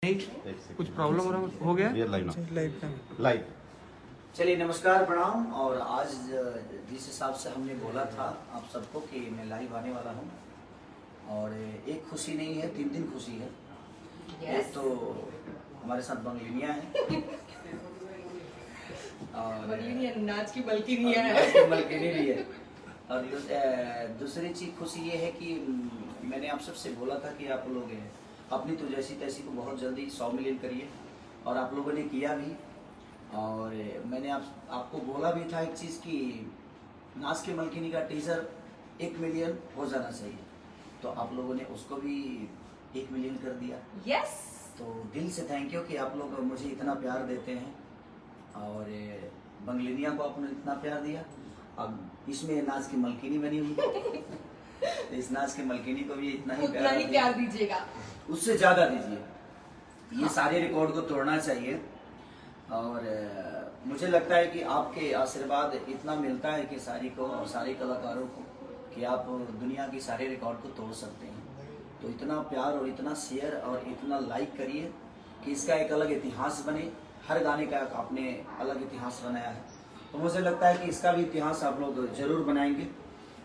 ठीक, कुछ प्रॉब्लम हो गया लाइव। चलिए नमस्कार प्रणाम। और आज जिस हिसाब से हमने बोला था आप सबको कि मैं लाइव आने वाला हूँ, और एक खुशी नहीं है, 3 खुशी है। एक तो हमारे साथ बंगलिनिया है और नाच की बल्किनिया है। और दूसरी चीज खुशी ये है कि मैंने आप सबसे बोला था कि आप लोग अपनी तो जैसी तैसी को बहुत जल्दी 100 मिलियन करिए, और आप लोगों ने किया भी। और मैंने आपको बोला भी था एक चीज़ कि नाच के मलकिनी का टीजर 1 मिलियन हो जाना चाहिए, तो आप लोगों ने उसको भी 1 मिलियन कर दिया। यस। तो दिल से थैंक यू कि आप लोग मुझे इतना प्यार देते हैं, और बंगलिनिया को आपने इतना प्यार दिया। अब इसमें नाच की मलकिनी बनी हुई तो इस नाच के मलकिनी को भी इतना ही प्यार दीजिएगा, उससे ज़्यादा दीजिए। ये सारे रिकॉर्ड को तोड़ना चाहिए, और मुझे लगता है कि आपके आशीर्वाद इतना मिलता है कि सारी को और सारे कलाकारों को कि आप दुनिया की सारे रिकॉर्ड को तोड़ सकते हैं। तो इतना प्यार और इतना शेयर और इतना लाइक करिए कि इसका एक अलग इतिहास बने। हर गाने का आपने अलग इतिहास बनाया है, तो मुझे लगता है कि इसका भी इतिहास आप लोग जरूर बनाएंगे,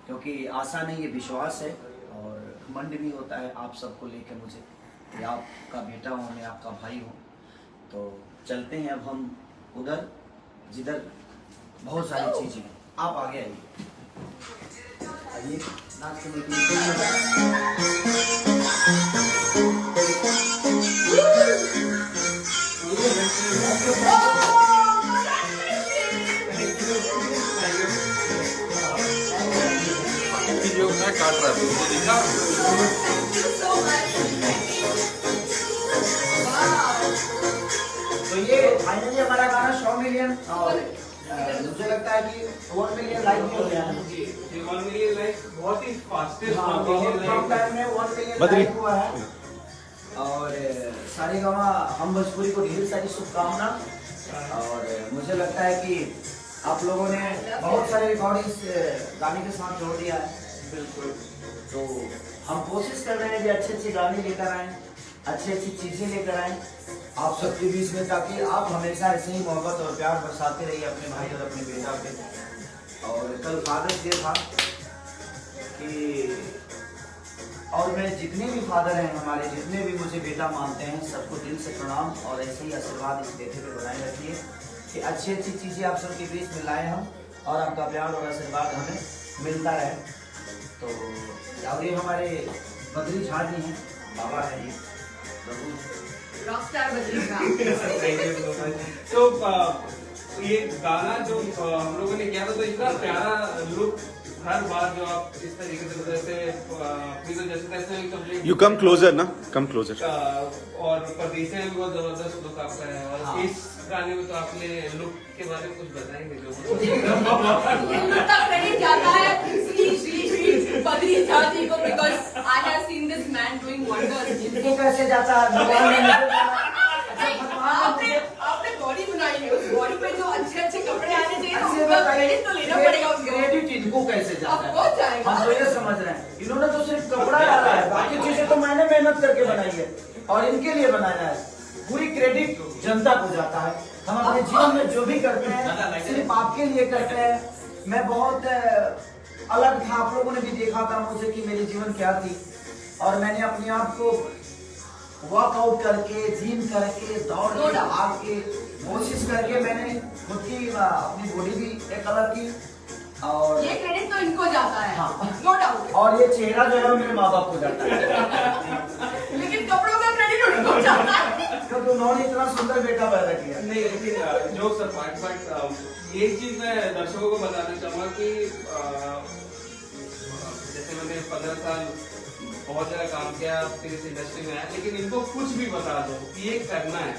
क्योंकि आशा नहीं है, विश्वास है और घमंड भी होता है आप सबको लेकर मुझे कि आपका बेटा हूँ, मैं आपका भाई हूँ। तो चलते हैं अब हम उधर जिधर बहुत सारी चीजें हैं। आप आगे आइए, नाच के जो मैं काट रहा था उसको दिखा। तो ये फाइनली हमारा गाना 100 मिलियन, और मुझे लगता है कि 1 मिलियन लाइक भी हो गया है। 1 मिलियन लाइक बहुत ही फास्टेस्ट कम टाइम में 1 मिलियन लाइक हुआ है। और सारे गामा हम भोजपुरी को ढेर सारी शुभकामना। और मुझे लगता है कि आप लोगों ने बहुत सारे रिकॉर्डिंग गाने के साथ जोड़ दिया है। बिल्कुल, तो हम कोशिश कर रहे हैं कि अच्छे गाने लेकर आएँ, अच्छी चीज़ें लेकर आएँ आप सबके बीच में, ताकि आप हमेशा ऐसे ही मोहब्बत और प्यार बरसाते रहिए अपने भाई और अपने बेटा पे। और कल फादर्स डे था कि, और मैं जितने भी फादर हैं हमारे, जितने भी मुझे बेटा मानते हैं, सबको दिल से प्रणाम। और ऐसे ही आशीर्वाद इस बेटे पे बनाए रखिए कि अच्छी चीज़ें आप सबके बीच में लाए हम, और आपका प्यार और आशीर्वाद हमें मिलता रहे। तो और ये हमारे बद्री झा जी हैं, बाबा है ये रॉकस्टार बजेगा। तो ये गाना जो हम लोगों ने किया था, तो इतना प्यारा लुक हर बार जो आप इस तरीके से जैसे कंप्लीट यू कम क्लोजर ना, कम क्लोजर। और परदेसी में भी बहुत जबरदस्त लुक आपका है, और हाँ। इस गाने में तो आपने लुक के बारे में कुछ बताएंगे जो क्रेडिट जाता है श्री बद्री झा जी को, because I have seen this man doing wonders। इनको कैसे जाता है भगवान ने आपने बॉडी बनाई है, उस बॉडी पे जो अच्छे कपड़े आने चाहिए, उसका क्रेडिट तो लेना पड़ेगा उसको। क्रेडिट इनको कैसे जाता है? अब हो जाएगा। हम तो ये समझ रहे हैं, इन्होंने तो सिर्फ कपड़ा डाला है, बाकी चीजें तो मैंने मेहनत करके बनाई है और इनके लिए बनाया है। पूरी क्रेडिट जनता को जाता है। हम अपने जीवन में जो भी करते हैं सिर्फ आपके लिए करते हैं। मैं बहुत अलग था, आप लोगों ने भी देखा था मुझे कि मेरी जीवन क्या थी, और मैंने अपने आप को वर्कआउट करके, जिम करके, दौड़ के, भाग के, कोशिश करके मैंने खुद की अपनी बॉडी भी एक अलग की। और ये क्रेडिट तो इनको जाता है, हाँ। No doubt. और ये चेहरा जो है मेरे माँ बाप को जाता है लेकिन कपड़ों का क्रेडिट उनको जाता है, क्योंकि उन्होंने इतना सुंदर बेटा पैदा किया। नहीं, लेकिन जो सर बट एक चीज मैं दर्शकों को बताना चाहूँगा कि जैसे मैंने 15 साल बहुत ज़्यादा काम किया, फिर इस इंडस्ट्री में आया, लेकिन इनको कुछ भी बता दो कि ये करना है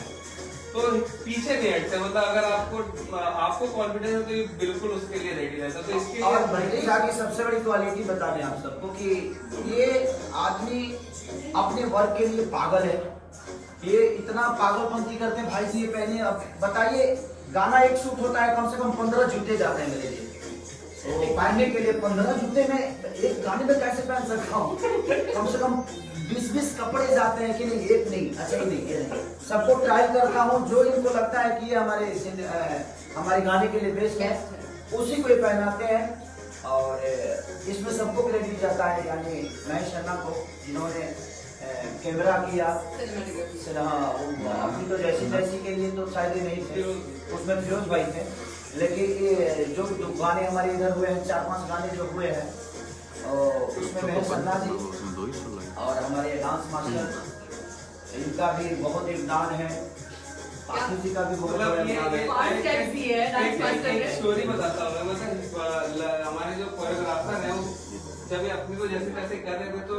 तो पीछे नहीं हटते। मतलब अगर आपको कॉन्फिडेंस है तो ये बिल्कुल उसके लिए रेडी रहता। तो इसके और बद्री झा की सबसे बड़ी क्वालिटी बता दें आप सबको कि ये आदमी अपने वर्क के लिए पागल है। ये इतना पागलपंती करते हैं भाई जी। ये पहले अब बताइए, गाना एक शूट होता है, कम से कम 15 जूते जाते हैं मेरे लिए तो पहनने के लिए। 15 जूते में एक गाने में कैसे पहन सकता हूँ? कम से कम 20 कपड़े जाते हैं कि नहीं, एक नहीं, अच्छा ही नहीं, ये नहीं। सबको ट्राई करता हूँ, जो इनको लगता है कि ये हमारे गाने के लिए बेस्ट है उसी को ये पहनाते हैं। और इसमें सबको क्रेडिट जाता है यानी महेश अन्ना को, जिन्होंने कैमरा किया। हाँ, अपनी तो जैसी तैसी के लिए तो शायद नहीं थे, उसमें फिरोज भाई थे, लेकिन ये जो गाने हमारे इधर हुए हैं 4-5 गाने जो हुए हैं उसमें महेश अन्ना जी और हमारे डांस मास्टर इनका भी बहुत योगदान है, आखिर जी का भी बहुत एक स्टोरी बताता हूँ मैं। मतलब हमारे जो कोरियोग्राफर है वो जब अपनी को जैसे तैसे कर रहे थे तो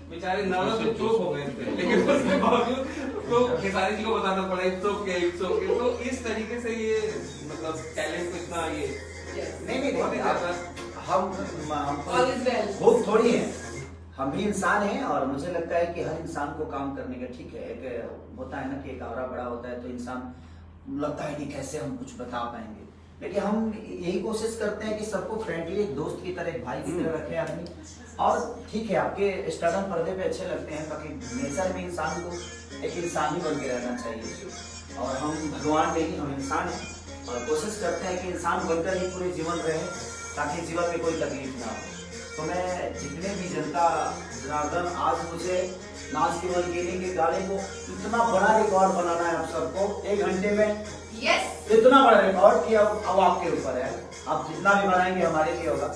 बेचारे नर्वस में चुप हो गए थे, लेकिन उसके बावजूद तो खेसारी जी को बताना पड़ा इट्स ओके। तो इस तरीके से ये मतलब टैलेंट को इतना ये नहीं हम भूख थोड़ी है, हम भी इंसान हैं। और मुझे लगता है कि हर इंसान को काम करने का ठीक है, एक होता है ना कि एक आवरा बड़ा होता है तो इंसान लगता है कि कैसे हम कुछ बता पाएंगे, लेकिन हम यही कोशिश करते हैं कि सबको फ्रेंडली एक दोस्त की तरह, एक भाई की तरह रखें आदमी। और ठीक है आपके स्टारडम पर्दे पे अच्छे लगते हैं, बाकी नेचर में इंसान को एक इंसान ही बन के रहना चाहिए। और हम भगवान नहीं, हम इंसान हैं और कोशिश करते हैं कि इंसान बनकर ही पूरे जीवन रहे ताकि जीवन में कोई तकलीफ ना हो। तो मैं जितने भी जनता जनार्दन, आज मुझे नाच केवल गेली के गाने को इतना बड़ा रिकॉर्ड बनाना है आप सबको 1 घंटे में। इतना बड़ा रिकॉर्ड कि अब आपके ऊपर है, आप जितना भी बनाएंगे हमारे लिए होगा,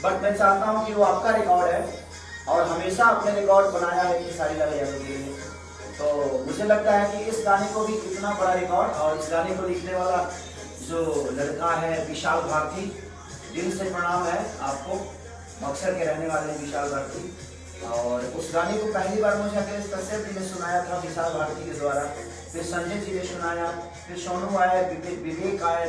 बट मैं चाहता हूं कि वो आपका रिकॉर्ड है और हमेशा आपने रिकॉर्ड बनाया है कि सारी लड़ाई के लिए। तो मुझे लगता है कि इस गाने को भी इतना बड़ा रिकॉर्ड, और इस गाने को लिखने वाला जो लड़का है विशाल भारती, दिल से प्रणाम है आपको, बक्सर के रहने वाले विशाल भारती। और उस गाने को पहली बार मुझे अखिलेश कश्यप जी ने सुनाया था विशाल भारती के द्वारा, फिर संजय जी ने सुनाया, फिर सोनू आए, विवेक आए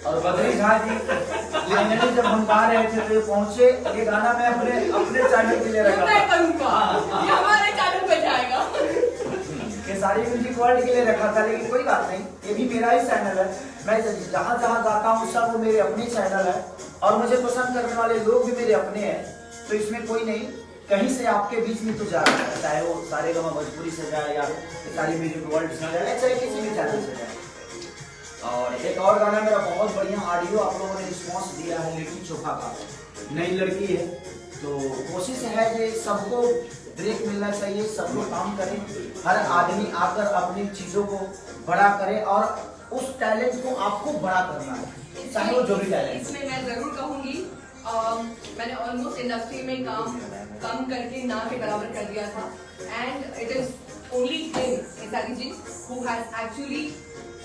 और बद्री झा जी। फाइनली जब हम गा रहे थे तो ये पहुंचे। ये गाना मैं अपने चैनल के लिए रखा था, ये हमारे चैनल पे जाएगा, खेसारी म्यूजिक वर्ल्ड के लिए रखा था, लेकिन कोई बात नहीं, ये भी मेरा ही चैनल है। मैं जहाँ जहाँ गाता हूँ सब वो मेरे अपने चैनल है और मुझे पसंद करने वाले लोग भी मेरे अपने हैं, तो इसमें कोई नहीं, कहीं से आपके बीच में तो जा रहा है, चाहे वो सारेगामा भोजपुरी से जाए या खेसारी म्यूजिक वर्ल्ड से जाए, चाहे किसी भी चैनल से जाए। और एक और गाना मेरा बहुत बढ़िया ऑडियो आप लोगों ने रिस्पॉन्स दिया है, लिट्टी चोखा का, नई लड़की है, तो कोशिश है कि सबको ब्रेक मिलना चाहिए, सब लोग काम करें, हर आदमी आकर अपनी चीजों को बड़ा करे और उस टैलेंट को आपको बड़ा करना है, चाहे वो जो भी टैलेंट। इसमें मैं जरूर कहूंगी मैंने ऑलमोस्ट इंडस्ट्री में काम कम करके ना के बराबर कर दिया था, and it is only him, Khesari ji, who has actually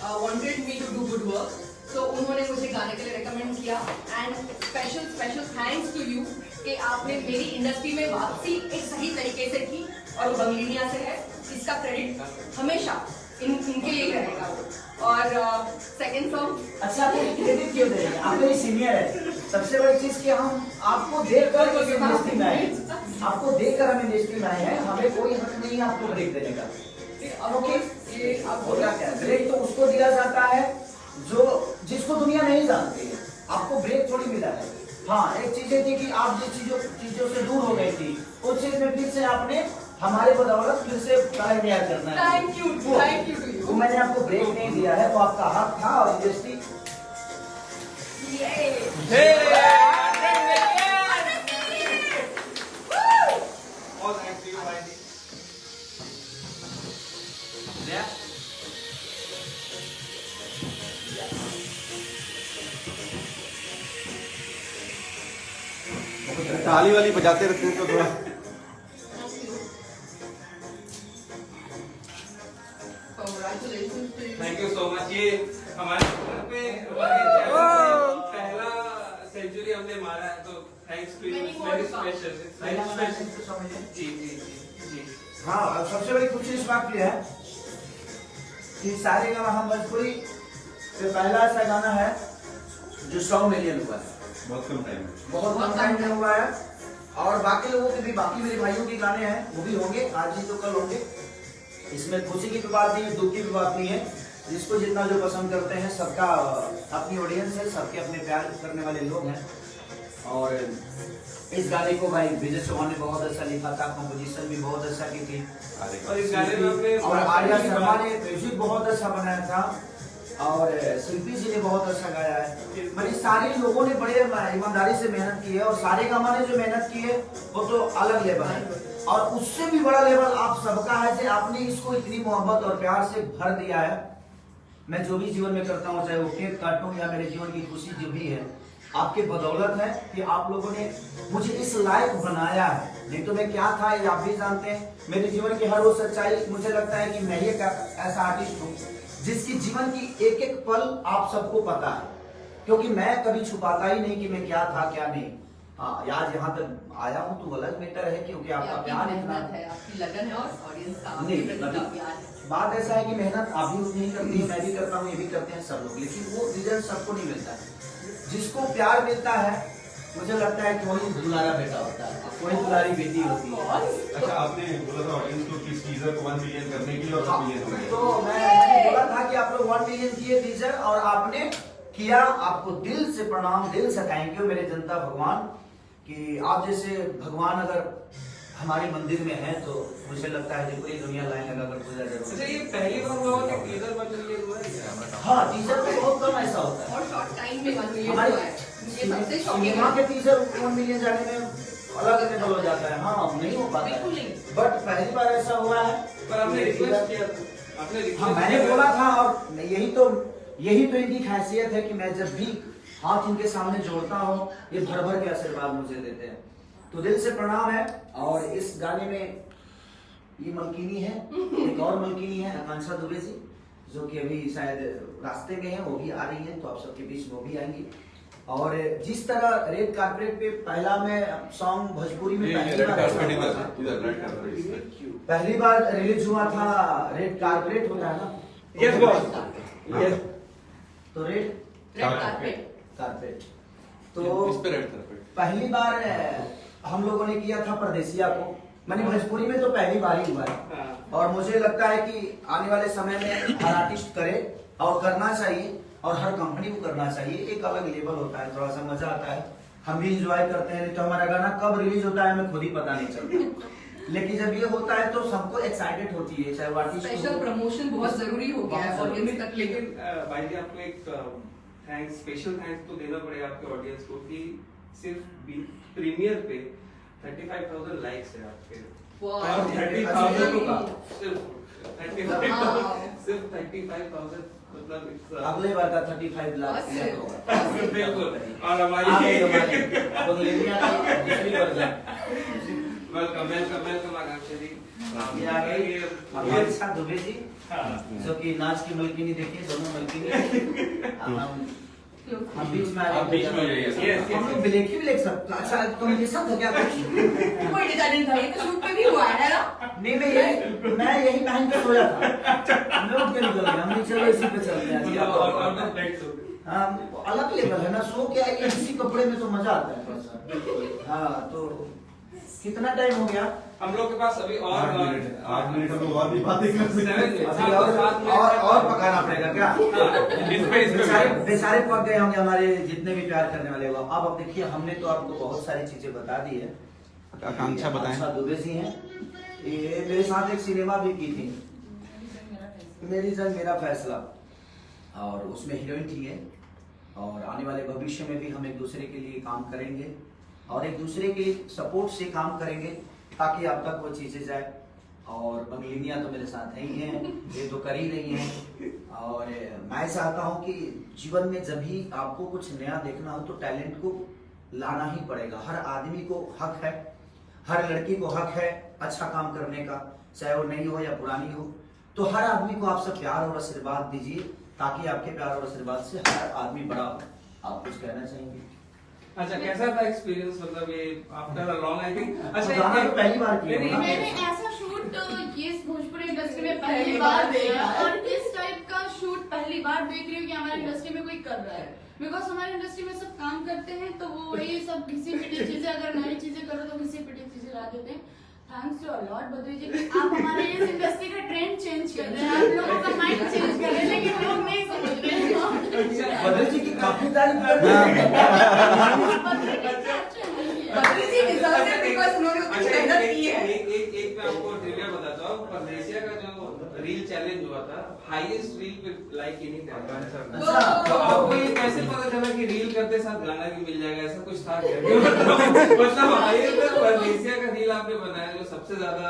wanted me to do good work. तो उन्होंने मुझे गाने के लिए रेकमेंड किया, and special thanks to you कि आपने मेरी इंडस्ट्री में वापसी एक सही तरीके से की, और वो बंगलिनिया से है, इसका क्रेडिट हमेशा इनके लिए रहेगा। और सेकंड सॉन्ग, अच्छा आप क्रेडिट क्यों दे रहे हैं, आप मेरी सीनियर है। सबसे बड़ी चीज कि हम आपको देखकर इंडस्ट्री में आए, आपको देखकर हम इंडस्ट्री में आए हैं, हमें कोई हक नहीं है आपको ब्रेक देने का। ये आपको क्या ब्रेक तो उसको दिया जाता है जो जिसको दुनिया नहीं जानती है, आपको ब्रेक थोड़ी मिला है। हाँ, एक चीज थी कि आप जिन चीजों से दूर हो गई थी, उस चीज में फिर से आपने हमारे बदौलत फिर से तैयार करना है। Thank you to you. वो मैंने आपको ब्रेक नहीं दिया है, वो आपका हक था। और इंडस्ट्री ताली वाली बजाते रहते हैं तो थोड़ा थैंक यू सो मच। ये हमारे घर पे पहला सेंचुरी हमने मारा है, तो thanks to you, very special. जी जी जी। हाँ, और सबसे बड़ी खुशी इस बात की है कि सारेगामा हम भोजपुरी पे पहला ऐसा गाना है जो 100 मिलियन हुआ है, बहुत कम टाइम में हुआ है। और बाकी लोगों के भी, बाकी मेरे भाइयों के गाने हैं वो भी होंगे, आज ही तो कल होंगे। इसमें खुशी की भी बात नहीं है, दुख की भी बात नहीं है, जिसको जितना जो पसंद करते हैं, सबका अपनी ऑडियंस है, सबके अपने प्यार करने वाले लोग हैं। और इस गाने को भाई विजय चौहान ने बहुत अच्छा लिखा था, कंपोजिशन भी बहुत अच्छा की थी, और इस गाने में आपने और आर्या शर्मा ने म्यूजिक बहुत अच्छा बनाया था, और शिल्पी जी ने बहुत अच्छा गाया है। मतलब सारे लोगों ने बड़े ईमानदारी से मेहनत की है, और सारे गामा ने जो मेहनत की है वो तो अलग लेवल है, और उससे भी बड़ा लेवल आप सबका है कि आपने इसको इतनी मोहब्बत और प्यार से भर दिया है। मैं जो भी जीवन में करता हूँ, चाहे वो केक काटूं या मेरे जीवन की खुशी जो भी है, आपके बदौलत है कि आप लोगों ने मुझे इस लायक बनाया है। नहीं तो मैं क्या था ये आप भी जानते हैं। मेरे जीवन की हर वो सच्चाई, मुझे लगता है कि मैं ही ऐसा आर्टिस्ट हूँ जिसकी जीवन की एक एक पल आप सबको पता है, क्योंकि मैं कभी छुपाता ही नहीं कि मैं क्या था क्या नहीं। हाँ, आज यहाँ तक आया हूँ तो अलग बेटर है, क्योंकि आपका प्यार इतना है, आपकी लगन है और ऑडियंस का नहीं, आपके प्रति का प्यार है। बात ऐसा है कि मेहनत आप भी उतनी ही करती है, मैं भी करता हूँ, ये भी करते हैं सब लोग, लेकिन वो रिजल्ट सबको नहीं मिलता है। जिसको प्यार मिलता है, मुझे लगता है कि वही दुलारा बेटा होता है, वही दुलारी बेटी होती है। अच्छा, आपने बोला था ऑडियंस को कि टीजर को 1 मिलियन करने के लिए, और 1 मिलियन हो गए। तो मैंने बोला था कि आप लोग 1 मिलियन किए टीजर, और आपने किया। आपको दिल से प्रणाम, दिल से थैंक यू मेरे जनता भगवान, कि आप जैसे भगवान अगर हमारे मंदिर में है तो मुझे लगता है कि पूरी दुनिया लाइन लगाकर पूजा जरूर। अच्छा, ये पहली बार हुआ कि टीजर 1 मिलियन हुआ है? हाँ, टीजर पे बहुत कम ऐसा होता है, और शॉर्ट टाइम में 1 मिलियन हमारे हुआ है, ये सबसे शॉकिंग सिनेमा है। के टीजर 1 मिलियन जाने में अलग लेवल हो जाता है। हाँ, नहीं हो पाता है, बिल्कुल नहीं। बट पहली बार ऐसा हुआ है। पर आपने रिक्वेस्ट किया था, आपने हाँ, रिक्वेस्ट मैंने बोला था, और यही तो इनकी खासियत है कि मैं जब भी हाथ इनके सामने जोड़ता हूँ, ये भर भर के आशीर्वाद मुझे देते हैं, तो दिल से प्रणाम है। और इस गाने में ये मलकिनी है, एक और मलकिनी है आकांक्षा दुबे जी, जो कि अभी शायद रास्ते में है, वो भी आ रही है, तो आप सबके बीच वो भी आएंगी। और जिस तरह रेड कारपेट पे पहला मैं सॉन्ग भोजपुरी में पहली बार रिलीज हुआ था, रेड कारपेट होता है ना, यस बॉस, यस, तो रेड कारपेट तो पहली बार हम लोगों ने किया था परदेसिया को, मैंने भोजपुरी में तो पहली बार ही हुआ है, और मुझे लगता है कि आने वाले समय में हर आर्टिस्ट करे और करना चाहिए, और हर कंपनी को करना चाहिए। एक अलग लेवल होता है, थोड़ा सा मजा आता है, हम भी इंजॉय करते हैं। तो हमारा गाना कब रिलीज होता है हमें खुद ही पता नहीं चलता, लेकिन जब ये होता है तो सबको एक्साइटेड होती है, चाहे वो आर्टिस्ट। स्पेशल प्रमोशन बहुत जरूरी हो गया है ऑडियंस तक, लेकिन भाई जी आपको एक थैंक्स, स्पेशल थैंक्स तो देना पड़ेगा आपके ऑडियंस को कि सिर्फ प्रीमियर पे 35,000 लाइक्स है आपके, और 30,000 सिर्फ 35,000 मतलब अगले बार का 35 लाख बिल्कुल। और हमारी वेलकम आकांक्षा जी, ये आ गई आकांक्षा दुबे जी, जो कि नाच की मलकिनी देखिए, दोनों मलकिनी हम बीच में आ गए, हम लोग ब्लैक ही ब्लैक सब। अच्छा, तुम ये सब क्या कुछ कोई डिजाइन था, ये तो शूट पे भी हुआ है ना? नहीं, मैं यही पहन के सोया था, मैं उठ के निकल गया, हमने चलो इसी पे चलते हैं। हाँ, अलग लेवल है ना, सो क्या है, इसी कपड़े में तो मजा आता है थोड़ा सा। हाँ, तो कितना टाइम हो गया हम लोग के पास? अभी और 8 मिनट हम लोग और भी बातें कर सकते हैं। और पकाना पड़ेगा क्या? बेचारे पक गए होंगे हमारे जितने भी प्यार करने वाले लोग। अब देखिए, हमने तो आपको बहुत सारी चीजें बता दी है। आकांक्षा बताएं। दुबे जी हैं, ये मेरे साथ एक सिनेमा भी की थी, मेरी जंग मेरा फैसला, और उसमें हीरोइन थी है। और आने वाले भविष्य में भी हम एक दूसरे के लिए काम करेंगे, और एक दूसरे के सपोर्ट से काम करेंगे, ताकि आप तक वो चीजें जाए। और बंगलिनिया तो मेरे साथ है ही हैं, ये तो कर ही रही हैं। और मैं चाहता हूं कि जीवन में जब भी आपको कुछ नया देखना हो तो टैलेंट को लाना ही पड़ेगा। हर आदमी को हक है, हर लड़की को हक है अच्छा काम करने का, चाहे वो नई हो या पुरानी हो। तो हर आदमी को आप सब प्यार और आशीर्वाद दीजिए, ताकि आपके प्यार और आशीर्वाद से हर आदमी बड़ा हो। आप कुछ कहना चाहेंगे? अच्छा, कैसा था एक्सपीरियंस, मतलब ये after a long, I think. अच्छा, गाना तो पहली बार किया नहीं, ना? मैंने ऐसा शूट ये भोजपुरी इंडस्ट्री में पहली बार देखा, और इस टाइप का शूट पहली बार देख रही हूँ कि हमारी इंडस्ट्री में कोई कर रहा है। बिकॉज हमारी इंडस्ट्री में सब काम करते हैं तो वो वही सब घिसी पिटी चीजें, अगर नई चीजें करो तो घिसी पिटी चीजें ला देते हैं। थैंक्स टू अलॉट बद्री जी, आप हमारे इस इंडस्ट्री का ट्रेंड चेंज कर रहे हैं, आप लोगों का माइंड चेंज कर रहे हैं, लेकिन लोग नहीं समझ रहे हैं। बद्री जी की काफी तारीफ कर रहे हैं। बद्री जी कुछ मेहनत की है। एक मैं आपको ट्रिविया बताता हूँ। परदेसिया का जो रील चैलेंज हुआ था, हाईएस्ट रील पे लाइक ही नहीं था। तो आपको ये कैसे पता चला कि रील करते साथ गाना भी मिल जाएगा? ऐसा कुछ था क्या? मतलब हाईएस्ट परदेसिया का रील आपने बनाया जो सबसे ज्यादा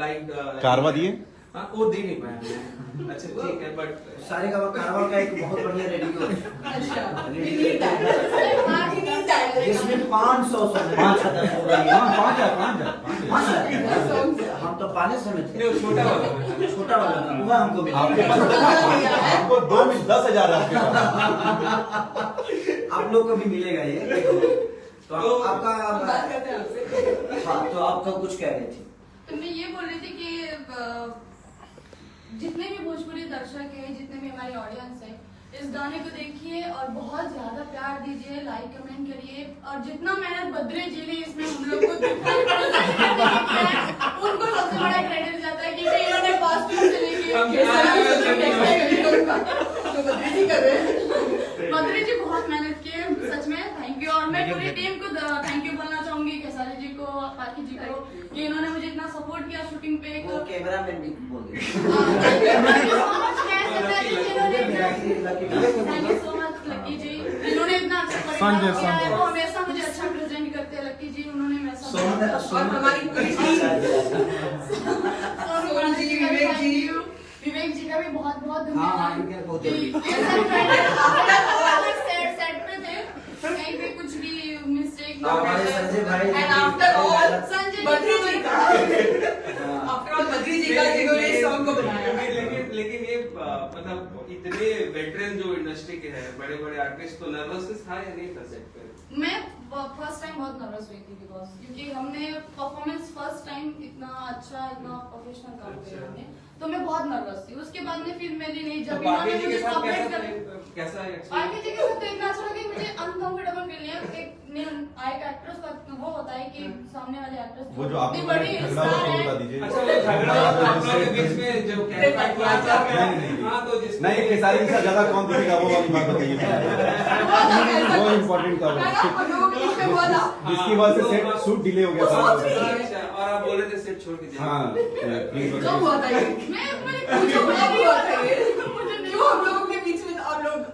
लाइक कारवा दिए? हाँ, वो दे नहीं पाया मैं। अच्छा ठीक है, बट सारे का कारवा का एक बहुत बढ़िया रेडियो है अच्छा, we need that. हाँ, we need that. जिसमें 500 सॉन्ग 5,000 हो गई है। 5,000 हम तो पाने समय थे। नहीं, वो छोटा वाला छोटा वाला ना, वो हमको मिला। आपको 2 में 10,000 आपके पास। आप लोग को भी मिलेगा ये। तो आपका बात करते हैं आपसे। हाँ, तो आपका कुछ कह रहे थे? तो मैं ये बोल रही थी कि जितने भी भोजपुरी दर्शक हैं, जितने भी हमारे ऑडियंस हैं, इस गाने को देखिए और बहुत ज्यादा प्यार दीजिए, लाइक कमेंट करिए। और जितना मेहनत बद्रे जी ने इसमें हम लोग को उनको सबसे बड़ा क्रेडिट जाता है क्योंकि इन्होंने कॉस्ट्यूम से लेके बद्री जी कर रहे हैं। बद्री जी बहुत मेहनत किए, सच में थैंक यू। और मैं पूरी टीम को थैंक यू बोलना चाहूंगी, खेसारी जी को, पार्की जी को, कि इन्होंने मुझे इतना सपोर्ट किया शूटिंग पे। वो कैमरामैन भी बोल दे। थैंक यू सो मच लक्की जी, इन्होंने इतना अच्छा परिवार किया है, वो हमेशा मुझे अच्छा प्रेजेंट करते हैं। लक्की जी उन्होंने हमेशा, और हमारी पूरी विवेक जी का भी बहुत बहुत हाँ, धन्यवाद। सेट पे थे, कहीं पे कुछ भी मिस्टेक ना हमारे संजय भाई And after all, Sanjay Badri जी का आफ्टर ऑल बद्री जी का जिन्होंने इस सॉन्ग को बनाया। लेकिन ये मतलब इतने वेटरन जो इंडस्ट्री के हैं, बड़े बड़े आर्टिस्ट, तो नर्वसनेस था या नहीं था सेट पे? मैं फर्स्ट टाइम बहुत नर्वस हुई थी बिकॉज क्योंकि हमने परफॉर्मेंस फर्स्ट टाइम इतना अच्छा, इतना प्रोफेशनल काम किया हमने, तो मैं बहुत नर्वस थी। उसके बाद में फिर मेरी नहीं, जब इन्होंने मुझे कॉपरेट कर, कैसा आगे जी के साथ तो इतना अच्छा लगा कि मुझे अनकंफर्टेबल फील नहीं। एक आए का एक्ट्रेस का वो होता है कि सामने वाले एक्ट्रेस वो जो आप इतनी बड़ी झगड़ा स्टार हुआ है। बता दीजिए। अच्छा, वो झगड़ा आप लोगों के बीच में जो कैरेक्टर हुआ था, हाँ, तो जिसमें नहीं, खेसारी से ज्यादा कौन दिखेगा वो वाली बात बताइए। वो इम्पोर्टेंट था, हम लोगों के बीच में हुआ था। जिसकी वजह से सेट शूट डिले हो गया था। अच्छा, और आप बोल रहे थे सेट छोड़ के जाइए। हाँ, प्लीज कब हुआ था ये? मुझे कब हुआ था ये? मुझे नहीं- क्यों हम लोगों के बीच में आप लोग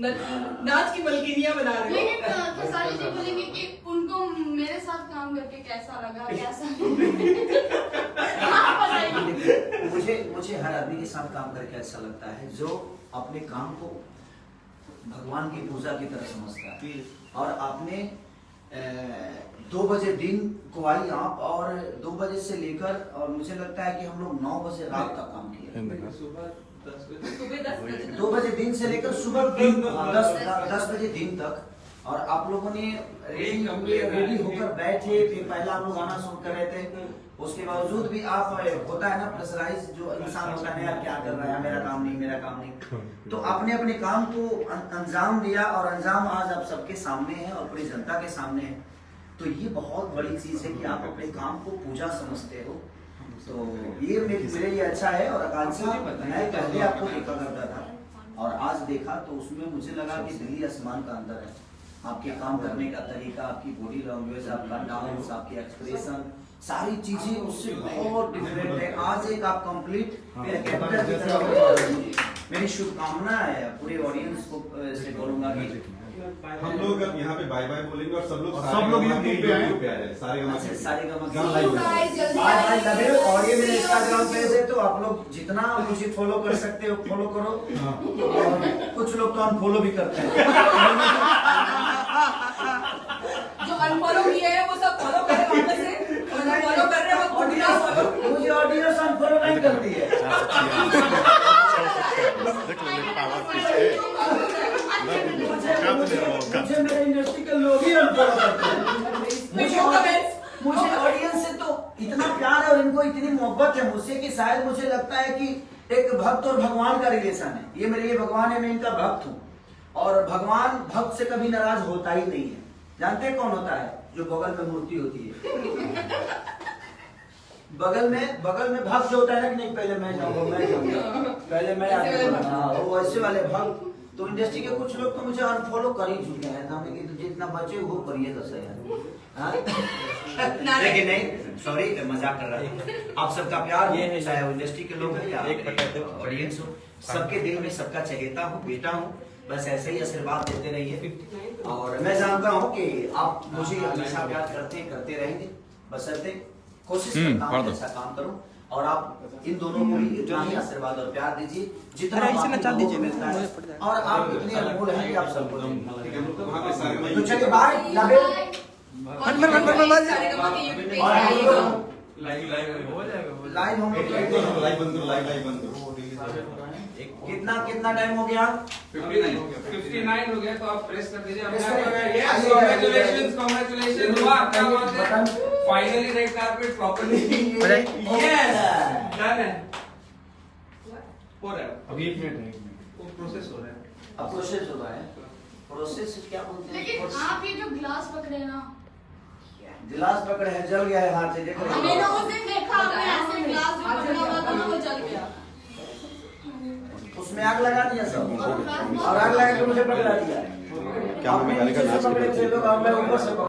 नाच की मलकिनियां बना रहे हो? लेकिन खेसारी जी बोलेंगे कि उनको मेरे साथ काम करके कैसा लगा, कैसा आप बताइए। मुझे हर आदमी के साथ काम करके अच्छा लगता है जो अपने काम को भगवान की पूजा की तरह समझता है। और आपने 2 बजे दिन को आई आप, और 2 बजे से लेकर, और मुझे लगता है कि हम लोग 9 बजे रात तक काम किया। सुबह 10 बजे, सुबह 10 बजे 2 बजे दिन से लेकर सुबह 10 बजे दिन तक। और आप लोगों ने रेडी होकर बैठे, फिर पहला हम लोग गाना शूट कर रहे थे। उसके बावजूद भी आप, होता है ना प्रेशराइज जो इंसान होता है, यार क्या कर रहा है, मेरा काम नहीं। तो आपने अपने काम को अंजाम दिया, और अंजाम आज आप सबके सामने है और पूरी जनता के सामने है। तो ये बहुत बड़ी चीज है कि आप अपने काम को पूजा समझते हो। तो ये मेरे लिए अच्छा है। और आकांक्षा, मैं पहले आपको देखा करता था और आज देखा तो उसमें मुझे लगा कि दिल्ली आसमान का अंतर है। आपके काम करने का तरीका, आपकी बॉडी लैंग्वेज, आपका डांस, आपके एक्सप्रेशन, सारी चीजें उससे बहुत डिफरेंट है। आज एक आप कंप्लीट कैरेक्टर की तरह हो। मेरी शुभकामना है पूरे ऑडियंस को से बोलूंगा कि हम लोग अब यहाँ पे बाय बाय बोलेंगे और सब लोग YouTube पे आए। सारे You guys, जल्दी आइए। और ये मेरे इंस्टाग्राम पेज है, तो आप लोग जितना मुझे फॉलो कर सकते हो फॉलो करो। और कुछ लोग तो अनफॉलो भी करते हैं। जो अनफॉलो किए हैं वो सब फॉलो करें वापस से, और जो फॉलो कर रहे हैं वो खुद ना follow। मुझे ऑडियंस अनफॉलो नहीं करती है। मुझे मेरे इंडस्ट्री के लोग ही अनफॉलो करते हैं। मुझे ऑडियंस से तो इतना प्यार है और इनको इतनी मोहब्बत है मुझसे कि शायद मुझे लगता है कि एक भक्त और भगवान का रिलेशन है। ये मेरे लिए भगवान है, मैं इनका भक्त हूँ। और भगवान भक्त से कभी नाराज होता ही नहीं है। जानते हैं कौन होता है? जो बगल में मूर्ति होती है। बगल में भक्त जो होता है ना कि नहीं, पहले मैं जाऊंगा, पहले मैं आऊंगा, वो ऐसे वाले भक्त। तो इंडस्ट्री के कुछ लोग तो मुझे अनफॉलो कर ही चुके हैं। तो जितना बचे वो करिए 10,000। लेकिन नहीं, सॉरी मजाक कर रहा था। आप सबका प्यार हो, चाहे वो इंडस्ट्री के लोग हो या ऑडियंस हो, सबके दिल में सबका चहेता हूँ, बेटा हूँ। बस ऐसे ही आशीर्वाद देते रहिए और मैं जानता हूँ कि आप मुझे हमेशा प्यार करते रहेंगे। बशर्ते कोशिश करता हूँ ऐसा काम करूँ और आप इन दोनों को भी इतना ही आशीर्वाद और प्यार दीजिए जितना आपको मिलता है। और आप इतने अनमोल हैं कि आप सबको देंगे। तो चलिए बाय, लव यू। लाइव होंगे कितना टाइम हो गया? 59 हो गया। तो आप प्रेस कर दीजिए। Congratulations, हुआ, क्या बात है? Finally red carpet properly done है। हो रहा है अभी 1 मिनट है। वो प्रोसेस हो रहा है। अब प्रोसेस हो रहा है। प्रोसेस क्या बोलते हैं? लेकिन आप ये जो ग्लास पकड़े ना, गिलास पकड़े हैं, जल गया है हाथ से, देख रहे मैंने हो? उस दिन देखा आपने ऐसे ग्लास जो पकड़ा हुआ था ना वो जल गया। उसमें आग लगा दिया सब और आग लगा के मुझे पकड़ा दिया। क्या मैं नीचे से पकड़े थे लोग और मैं ऊपर से